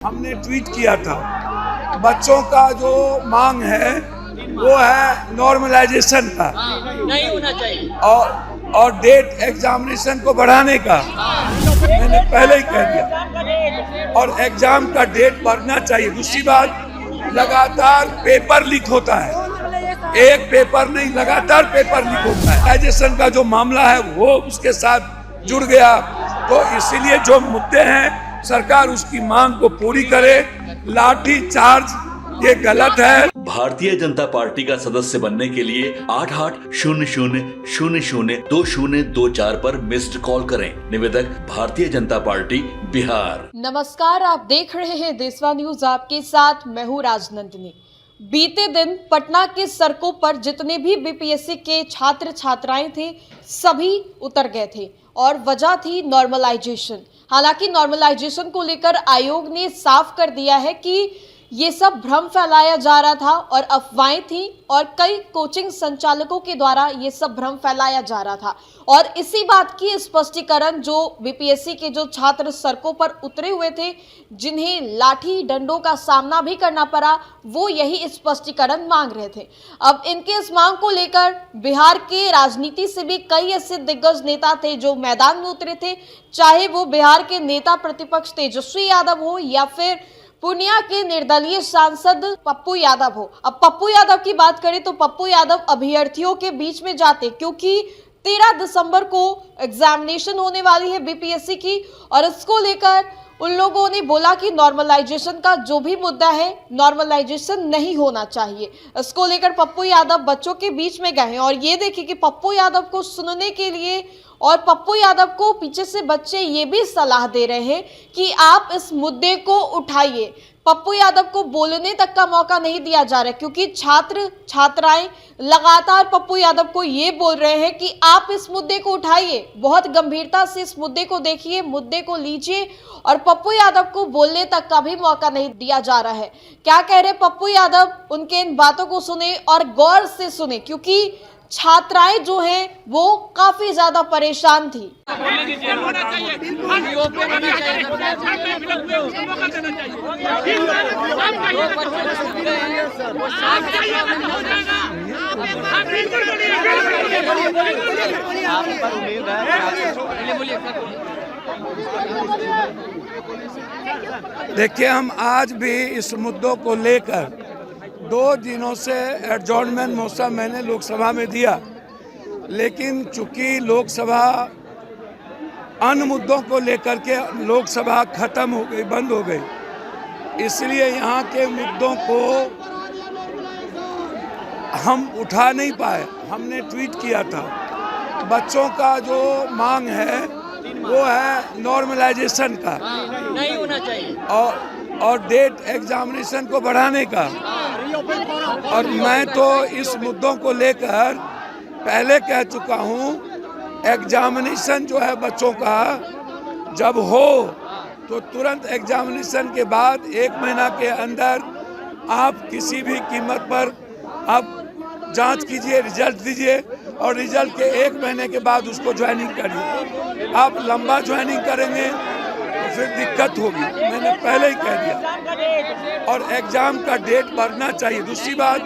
हमने ट्वीट किया था, बच्चों का जो मांग है वो है नॉर्मलाइजेशन का, नहीं होना चाहिए और डेट एग्जामिनेशन को बढ़ाने का। मैंने पहले ही कह दिया, और एग्जाम का डेट बढ़ना चाहिए। दूसरी बात, लगातार पेपर लीक होता है, एक पेपर नहीं, लगातार पेपर लीक होता है। नॉर्मलाइजेशन का जो मामला है वो उसके साथ जुड़ गया, तो इसीलिए जो मुद्दे हैं सरकार उसकी मांग को पूरी करे। लाठी चार्ज ये गलत है। भारतीय जनता पार्टी का सदस्य बनने के लिए 8800002024 पर मिस्ड कॉल करें। निवेदक भारतीय जनता पार्टी बिहार। नमस्कार, आप देख रहे हैं देशवा न्यूज, आपके साथ मैं हूँ राजनंदिनी। बीते दिन पटना के सड़कों पर जितने भी बीपीएससी के छात्र छात्राएं थे सभी उतर गए थे और वजह थी नॉर्मलाइजेशन। हालांकि नॉर्मलाइजेशन को लेकर आयोग ने साफ कर दिया है कि ये सब भ्रम फैलाया जा रहा था और अफवाहें थी और कई कोचिंग संचालकों के द्वारा ये सब भ्रम फैलाया जा रहा था। और इसी बात की स्पष्टीकरण जो बीपीएससी के जो छात्र सड़कों पर उतरे हुए थे, जिन्हें लाठी डंडों का सामना भी करना पड़ा, वो यही स्पष्टीकरण मांग रहे थे। अब इनके इस मांग को लेकर बिहार के राजनीति से भी कई ऐसे दिग्गज नेता थे जो मैदान में उतरे थे, चाहे वो बिहार के नेता प्रतिपक्ष तेजस्वी यादव हो या फिर पूर्णिया के निर्दलीय सांसद पप्पू यादव हो। अब पप्पू यादव की बात करें तो पप्पू यादव अभ्यर्थियों के बीच में जाते, क्योंकि 13 दिसंबर को एग्जामिनेशन होने वाली है बीपीएससी की, और इसको लेकर उन लोगों ने बोला कि नॉर्मलाइजेशन का जो भी मुद्दा है, नॉर्मलाइजेशन नहीं होना चाहिए। इसको लेकर पप्पू यादव बच्चों के बीच में गए हैं और ये देखिए कि पप्पू यादव को सुनने के लिए और पप्पू यादव को पीछे से बच्चे ये भी सलाह दे रहे हैं कि आप इस मुद्दे को उठाइए। पप्पू यादव को बोलने तक का मौका नहीं दिया जा रहा है, क्योंकि छात्र छात्राएं लगातार पप्पू यादव को ये बोल रहे हैं कि आप इस मुद्दे को उठाइए, बहुत गंभीरता से इस मुद्दे को देखिए, मुद्दे को लीजिए, और पप्पू यादव को बोलने तक का भी मौका नहीं दिया जा रहा है। क्या कह रहे पप्पू यादव, उनके इन बातों को सुने और गौर से सुने, क्योंकि छात्राएं जो हैं वो काफी ज्यादा परेशान थी। देखिए, हम आज भी इस मुद्दों को लेकर 2 दिनों से एडजॉर्नमेंट मोशन मैंने लोकसभा में दिया, लेकिन चूंकि लोकसभा अन्य मुद्दों को लेकर के लोकसभा खत्म हो गई, बंद हो गई, इसलिए यहाँ के मुद्दों को हम उठा नहीं पाए। हमने ट्वीट किया था, बच्चों का जो मांग है वो है नॉर्मलाइजेशन का, नहीं होना चाहिए और डेट एग्जामिनेशन को बढ़ाने का। और मैं तो इस मुद्दों को लेकर पहले कह चुका हूँ, एग्जामिनेशन जो है बच्चों का जब हो तो तुरंत एग्जामिनेशन के बाद 1 महीना के अंदर आप किसी भी कीमत पर आप जांच कीजिए, रिजल्ट दीजिए, और रिजल्ट के 1 महीने के बाद उसको ज्वाइनिंग करिए। आप लंबा ज्वाइनिंग करेंगे तो फिर दिक्कत होगी, मैंने पहले ही कह दिया। और एग्जाम का डेट बढ़ना चाहिए। दूसरी बात,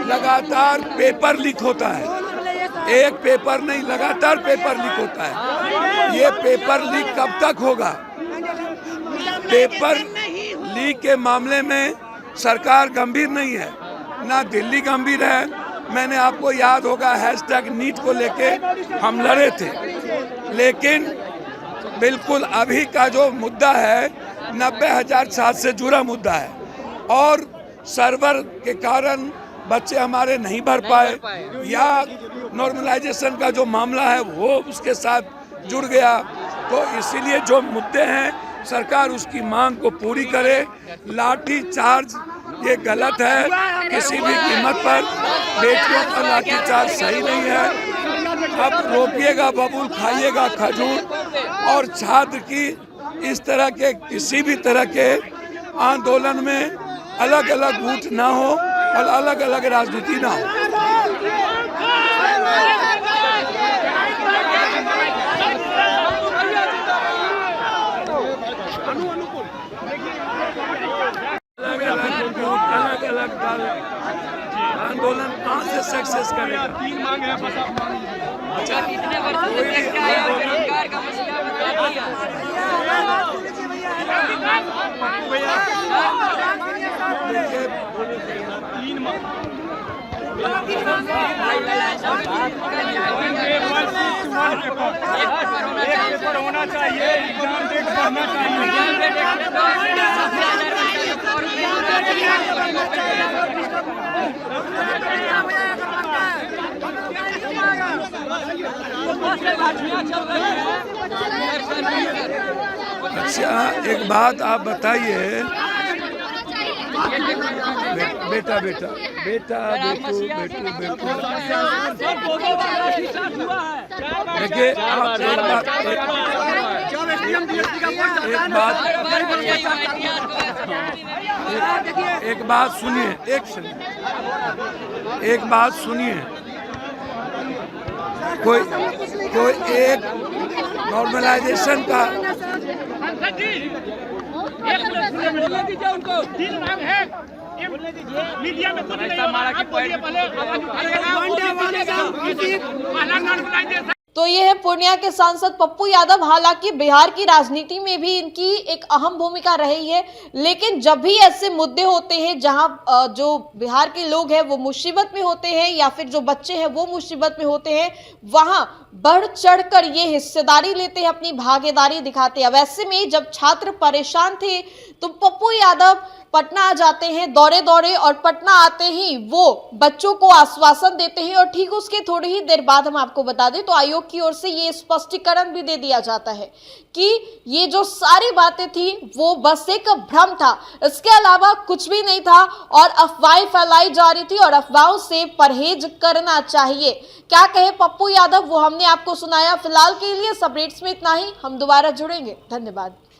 लगातार पेपर लीक होता है, एक पेपर नहीं, लगातार पेपर लीक होता है। ये पेपर लीक कब तक होगा? पेपर लीक के मामले में सरकार गंभीर नहीं है, ना दिल्ली गंभीर है। मैंने आपको याद होगा #नीट को लेके हम लड़े थे, लेकिन बिल्कुल अभी का जो मुद्दा है 90,000 छात्र से जुड़ा मुद्दा है, और सर्वर के कारण बच्चे हमारे नहीं भर पाए, या नॉर्मलाइजेशन का जो मामला है वो उसके साथ जुड़ गया, तो इसीलिए जो मुद्दे हैं सरकार उसकी मांग को पूरी करे। लाठी चार्ज ये गलत है, किसी भी कीमत पर बेटियों पर लाठी चार्ज सही नहीं है। अब रोपिएगा बबूल, खाइएगा खजूर, और छात्र की इस तरह के किसी भी तरह के आंदोलन में अलग अलग गुट ना हो और अलग अलग राजनीति ना हो। साल आंदोलन कहाँ से सक्सेस करेगा? 3 मांग है बस आप मान लीजिए। अच्छा, कितने वर्षों से देख के आए हो, बेरोजगार का मसला बता दिया। एक पेपर होना चाहिए, एग्जाम डेट बढ़ना चाहिए। अच्छा, एक बात आप बताइए, बेटा बेटा बेटा बेटू बेटू बेटू, देखिए आप एक बात सुनिए, एक बात सुनिए। कोई एक नॉर्मलाइजेशन का मीडिया में कुछ नहीं आप बोलिए पहले आवाज। तो ये है पूर्णिया के सांसद पप्पू यादव। हालांकि बिहार की राजनीति में भी इनकी एक अहम भूमिका रही है, लेकिन जब भी ऐसे मुद्दे होते हैं जहां जो बिहार के लोग हैं वो मुसीबत में होते हैं या फिर जो बच्चे हैं वो मुसीबत में होते हैं, वहां बढ़ चढ़कर ये हिस्सेदारी लेते हैं, अपनी भागीदारी दिखाते हैं। अब ऐसे में जब छात्र परेशान थे तो पप्पू यादव पटना आ जाते हैं दौरे दौरे, और पटना आते ही वो बच्चों को आश्वासन देते हैं और ठीक उसके थोड़ी ही देर बाद हम आपको बता दें तो आयोग की ओर से ये स्पष्टीकरण भी दे दिया जाता है कि ये जो सारी बातें थी वो बस एक भ्रम था, इसके अलावा कुछ भी नहीं था और अफवाहें फैलाई जा रही थी और अफवाहों से परहेज करना चाहिए। क्या कहे पप्पू यादव वो हमने आपको सुनाया। फिलहाल के लिए सब अपडेट्स में इतना ही, हम दोबारा जुड़ेंगे। धन्यवाद।